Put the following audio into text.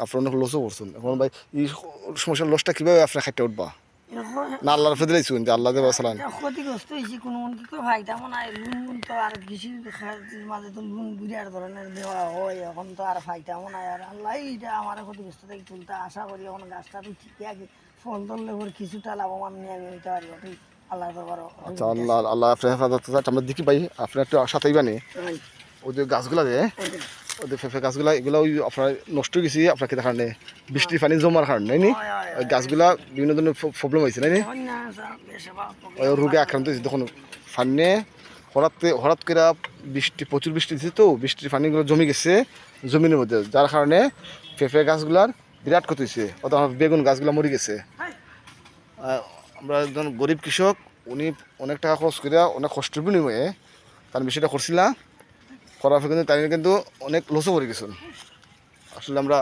আপনার অনেক লসও করছেন এখন ভাই এই সমস্যার লসটা কীভাবে আপনার খাইতে উঠবা না আল্লাহর ফেদে দিয়েছেন যে আল্লাহ দেবা চালান ক্ষতিগ্রস্ত হয়েছি কোনো মন কি করে ভাইটা মনে হয় লুন তো আর কৃষির মাঝে তো লুন বিরাট ধরনের দেওয়া হয় এখন তো আর ফাইটা মনে হয় আর আল্লাহ এইটা আমার ক্ষতিগ্রস্ত থেকে তুলতে আশা করি এখন গাছটা তো ঠিকই আগে ফল ধরলে ওর কিছুটা লাভবান নিয়ে আমি নিতে পারি ওটাই আল্লাহ দরবার আচ্ছা আল্লাহ আল্লাহ আপনার হেফাজত আমরা দেখি ভাই আপনার একটু সাথেই বানে ওই যে গাছগুলা যে ওদের ফেফে গাছগুলা এগুলো ওই আপনার নষ্ট হয়ে গেছে আপনাকে দেখার নেই বৃষ্টির পানি জমার কারণে নাইনি ওই গাছগুলা বিভিন্ন ধরনের প্রবলেম হয়েছে নাইনি ওই রোগে আক্রান্ত হয়েছে তখন ফান্নে হঠাৎ করে বৃষ্টি প্রচুর বৃষ্টি দিচ্ছে তো বৃষ্টির পানিগুলো জমে গেছে জমিনের মধ্যে যার কারণে ফেফে গাছগুলার বিরাট ক্ষতি হয়েছে অত আমার বেগুন গাছগুলো মরে গেছে আমরা একজন গরিব কৃষক উনি অনেক টাকা খরচ করে অনেক কষ্টের বিনিময়ে তার বিষয়টা করছিলাম করার পর কিন্তু তাই কিন্তু অনেক লসও করে গেছেন আসলে আমরা